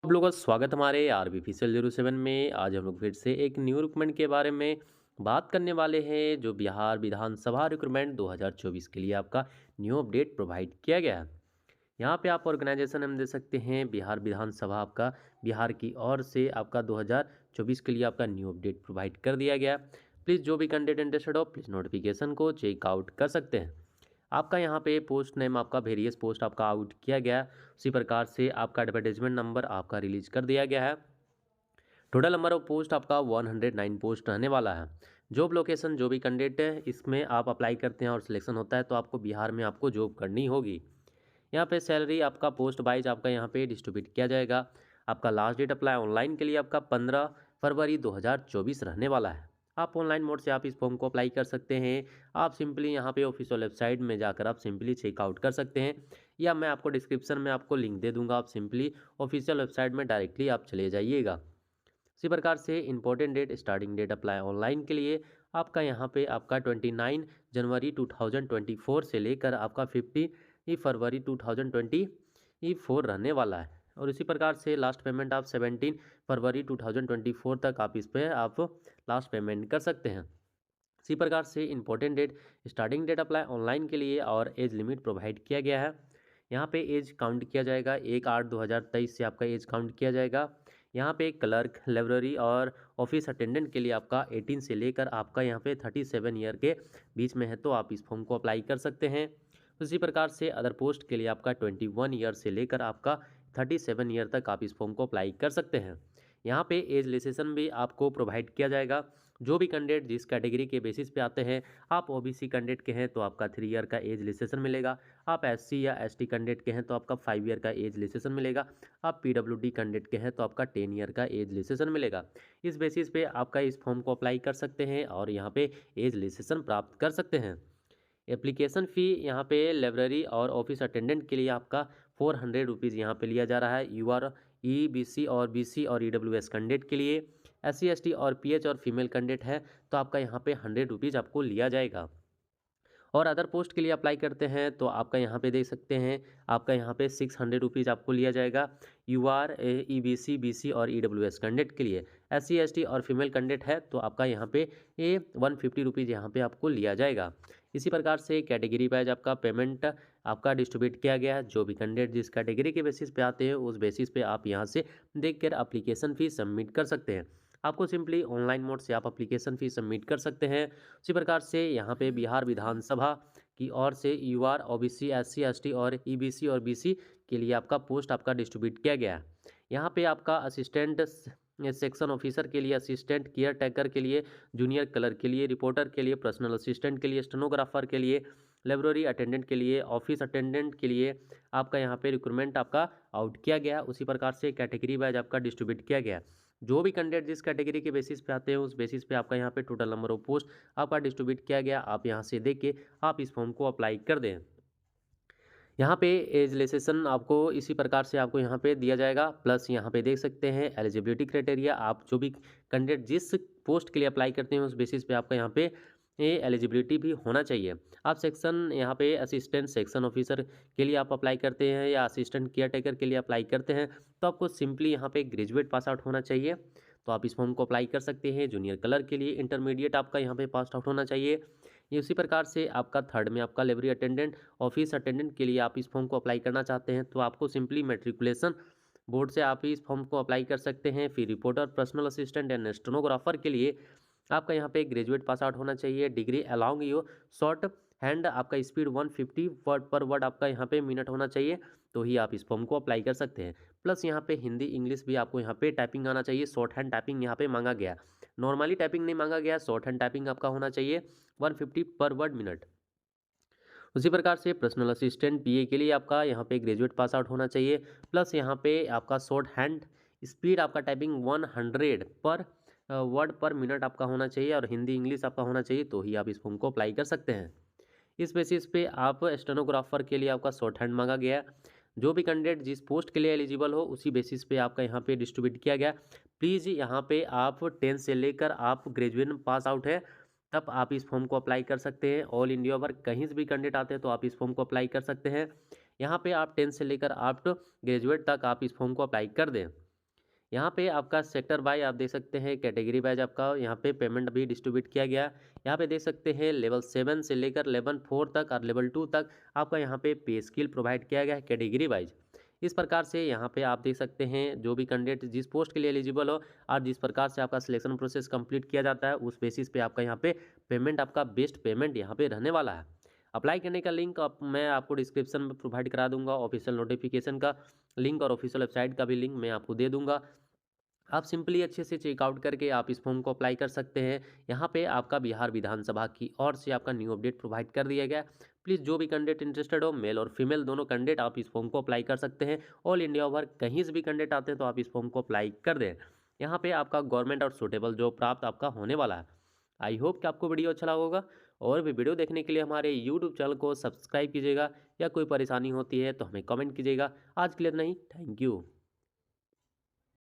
आप लोगों का स्वागत हमारे आरबीपीसीएल 07 में। आज हम लोग फिर से एक न्यू रिक्रूटमेंट के बारे में बात करने वाले हैं, जो बिहार विधानसभा रिक्रूटमेंट 2024 के लिए आपका न्यू अपडेट प्रोवाइड किया गया है। यहाँ पे आप ऑर्गेनाइजेशन हम दे सकते हैं बिहार विधानसभा, आपका बिहार की ओर से आपका 2024 के लिए आपका न्यू अपडेट प्रोवाइड कर दिया गया। प्लीज़ जो भी कैंडिडेट इंटरेस्टेड हो, प्लीज़ नोटिफिकेशन को चेकआउट कर सकते हैं। आपका यहाँ पे पोस्ट नेम आपका वेरियस पोस्ट आपका आउट किया गया, उसी प्रकार से आपका एडवर्टाइजमेंट नंबर आपका रिलीज कर दिया गया है। टोटल नंबर ऑफ पोस्ट आपका 109 पोस्ट रहने वाला है। जॉब लोकेशन जो भी कैंडिडेट है इसमें आप अप्लाई करते हैं और सिलेक्शन होता है तो आपको बिहार में आपको जॉब करनी होगी। यहाँ पे सैलरी आपका पोस्ट वाइज आपका यहाँ पे डिस्ट्रीब्यूट किया जाएगा। आपका लास्ट डेट अप्लाई ऑनलाइन के लिए आपका 15 फरवरी 2024 रहने वाला है। आप ऑनलाइन मोड से आप इस फॉर्म को अप्लाई कर सकते हैं। आप सिंपली यहाँ पे ऑफिशियल वेबसाइट में जाकर आप सिंपली चेकआउट कर सकते हैं, या मैं आपको डिस्क्रिप्शन में आपको लिंक दे दूंगा। आप सिंपली ऑफिशियल वेबसाइट में डायरेक्टली आप चले जाइएगा। इसी प्रकार से important date, starting date apply online के लिए आपका यहाँ पे आपका 29 जनवरी 2024 से लेकर आपका 50 फरवरी 2024 रहने वाला है। और इसी प्रकार से लास्ट पेमेंट आप 17 फरवरी 2024 तक आप इस पर आप लास्ट पेमेंट कर सकते हैं। इसी प्रकार से important date, starting date apply online के लिए और एज लिमिट प्रोवाइड किया गया है। यहाँ पे एज काउंट किया जाएगा 1/8/2023 से आपका एज काउंट किया जाएगा। यहाँ पे क्लर्क, लाइब्रेरी और ऑफिस अटेंडेंट के लिए आपका 18 से लेकर आपका यहाँ पे 37 ईयर के बीच में है, तो आप इस फॉर्म को अप्लाई कर सकते हैं। उसी प्रकार से अदर पोस्ट के लिए आपका 21 ईयर से लेकर आपका 37 ईयर तक आप इस फॉर्म को अप्लाई कर सकते हैं। यहाँ पे एज लिमिटेशन भी आपको प्रोवाइड किया जाएगा। जो भी कैंडिडेट जिस कैटेगरी के बेसिस पे आते हैं, आप ओबीसी कैंडिडेट के हैं तो आपका 3 ईयर का एज लिमिटेशन मिलेगा। आप एससी या एसटी कैंडिडेट के हैं तो आपका 5 ईयर का एज लिमिटेशन मिलेगा। आप पीडब्ल्यूडी कैंडिडेट के हैं तो आपका 10 ईयर का एज लिमिटेशन मिलेगा। इस बेसिस पे आपका इस फॉर्म को अप्लाई कर सकते हैं और यहाँ पे एज लिमिटेशन प्राप्त कर सकते हैं। एप्लीकेशन फ़ी यहाँ पे लाइब्रेरी और ऑफिस अटेंडेंट के लिए आपका 400 रुपीज़ यहाँ पे लिया जा रहा है। U R E B C और बी सी और ई डब्ल्यू एस कैंडिडेट के लिए। एस सी एस टी और पी एच और फीमेल कैंडिडेट है तो आपका यहाँ पे 100 रुपीज़ आपको लिया जाएगा। और अदर पोस्ट के लिए अप्लाई करते हैं तो आपका यहाँ पे देख सकते हैं, आपका यहाँ पे 600 रुपीज़ आपको लिया जाएगा। U R E B C और ई डब्ल्यू एस कैंडिडेट के लिए। एस सी एस टी और फीमेल कैंडिडेट है तो आपका यहाँ पे 150 रुपीज़ यहाँ पे आपको लिया जाएगा। इसी प्रकार से कैटेगरी वाइज आपका पेमेंट आपका डिस्ट्रीब्यूट किया गया है। जो भी कैंडिडेट जिस कैटेगरी के बेसिस पे आते हैं उस बेसिस पे आप यहाँ से देख कर अप्लीकेशन फ़ीस सबमिट कर सकते हैं। आपको सिंपली ऑनलाइन मोड से आप अप्लीकेशन फ़ीस सबमिट कर सकते हैं। उसी प्रकार से यहाँ पे बिहार विधानसभा की ओर से U R OBC SC ST और ईबीसी और बीसी के लिए आपका पोस्ट आपका डिस्ट्रीब्यूट किया गया है। यहाँ पे आपका असिस्टेंट सेक्शन ऑफिसर के लिए, असिस्टेंट केयर टेकर के लिए, जूनियर क्लर्क के लिए, रिपोर्टर के लिए, पर्सनल असिस्टेंट के लिए, स्टेनोग्राफर के लिए, लाइब्रेरी अटेंडेंट के लिए, ऑफिस अटेंडेंट के लिए आपका यहाँ पे रिक्रूटमेंट आपका आउट किया गया। उसी प्रकार से कैटेगरी वाइज आपका डिस्ट्रीब्यूट किया गया। जो भी कैंडिडेट जिस कैटेगरी के बेसिस पे आते हैं उस बेसिस पे आपका यहाँ पे टोटल नंबर ऑफ पोस्ट आपका डिस्ट्रीब्यूट किया गया। आप यहाँ से देख के आप इस फॉर्म को अप्लाई कर दें। यहाँ पे एज रिलैक्सेशन आपको इसी प्रकार से आपको यहाँ पे दिया जाएगा। प्लस यहाँ पे देख सकते हैं एलिजिबिलिटी क्राइटेरिया, आप जो भी कैंडिडेट जिस पोस्ट के लिए अप्लाई करते हैं उस बेसिस पे आपका यहाँ पे ये एलिजिबिलिटी भी होना चाहिए। आप सेक्शन यहाँ पे असिस्टेंट सेक्शन ऑफिसर के लिए आप अप्लाई करते हैं या असिस्टेंट केयर टेकर के लिए अप्लाई करते हैं तो आपको सिंपली यहाँ पे ग्रेजुएट पास आउट होना चाहिए, तो आप इस फॉर्म को अप्लाई कर सकते हैं। जूनियर क्लर्क के लिए इंटरमीडिएट आपका यहाँ पे पास आउट होना चाहिए। ये उसी प्रकार से आपका थर्ड में आपका लाइब्रेरी अटेंडेंट, ऑफिस अटेंडेंट के लिए आप इस फॉर्म को अप्लाई करना चाहते हैं तो आपको सिंपली मैट्रिकुलेशन बोर्ड से आप इस फॉर्म को अप्लाई कर सकते हैं। फिर reporter, personal assistant and stenographer के लिए आपका यहाँ पे ग्रेजुएट पास आउट होना चाहिए। Degree along your short hand, आपका स्पीड 150 वर्ड पर वर्ड आपका यहाँ पे मिनट होना चाहिए, तो ही आप इस फॉर्म को अप्लाई कर सकते हैं। प्लस यहाँ पे हिंदी इंग्लिश भी आपको यहाँ पे टाइपिंग आना चाहिए। शॉर्ट हैंड टाइपिंग यहाँ पे मांगा गया, नॉर्मली टाइपिंग नहीं मांगा गया, शॉर्ट हैंड टाइपिंग आपका होना चाहिए 150 पर वर्ड मिनट। उसी प्रकार से पर्सनल असिस्टेंट पीए के लिए आपका यहाँ पे ग्रेजुएट पास आउट होना चाहिए। प्लस यहाँ पे आपका शॉर्ट हैंड स्पीड आपका टाइपिंग 100 पर वर्ड पर मिनट आपका होना चाहिए और हिंदी इंग्लिश आपका होना चाहिए, तो ही आप इस फॉर्म को अप्लाई कर सकते हैं। इस बेसिस पे आप स्टेनोग्राफर के लिए आपका शॉर्ट हैंड मांगा गया। जो भी कैंडिडेट जिस पोस्ट के लिए एलिजिबल हो उसी बेसिस पे आपका यहाँ पे डिस्ट्रीब्यूट किया गया। प्लीज़ यहाँ पे आप 10 से लेकर आप ग्रेजुएट पास आउट है तब आप इस फॉर्म को अप्लाई कर सकते हैं। ऑल इंडिया वर्क कहीं से भी कैंडिडेट आते हैं तो आप इस फॉर्म को अप्लाई कर सकते हैं। यहाँ पे आप 10 से लेकर आप ग्रेजुएट तक आप इस फॉर्म को अप्लाई कर दें। यहाँ पे आपका सेक्टर बाय आप देख सकते हैं, कैटेगरी वाइज आपका यहाँ पे पेमेंट भी डिस्ट्रीब्यूट किया गया है। यहाँ पे देख सकते हैं लेवल 7 से लेकर लेवल 4 तक और लेवल 2 तक आपका यहाँ पे स्केल प्रोवाइड किया गया है कैटेगरी वाइज। इस प्रकार से यहाँ पे आप देख सकते हैं जो भी कैंडिडेट जिस पोस्ट के लिए एलिजिबल हो और जिस प्रकार से आपका सिलेक्शन प्रोसेस कंप्लीट किया जाता है, उस बेसिस पे आपका यहाँ पे पेमेंट आपका बेस्ट पेमेंट यहाँ पे रहने वाला है। अप्लाई करने का लिंक मैं आपको डिस्क्रिप्शन में प्रोवाइड करा दूंगा। ऑफिशियल नोटिफिकेशन का लिंक और ऑफिशियल वेबसाइट का भी लिंक मैं आपको दे दूंगा। आप सिंपली अच्छे से चेकआउट करके आप इस फॉर्म को अप्लाई कर सकते हैं। यहाँ पे आपका बिहार विधानसभा की ओर से आपका न्यू अपडेट प्रोवाइड कर दिया गया। प्लीज़ जो भी कैंडिडेट इंटरेस्टेड हो, मेल और फीमेल दोनों कैंडिडेट, आप इस फॉर्म को अप्लाई कर सकते हैं। ऑल इंडिया ओवर कहीं से भी कैंडिडेट आते हैं तो आप इस फॉर्म को अप्लाई कर दें। यहाँ पे आपका गवर्नमेंट और सूटेबल जॉब प्राप्त आपका होने वाला है। आई होप कि आपको वीडियो अच्छा लगा होगा। और भी वीडियो देखने के लिए हमारे यूट्यूब चैनल को सब्सक्राइब कीजिएगा। या कोई परेशानी होती है तो हमें कमेंट कीजिएगा। आज के लिए इतना ही। Thank you.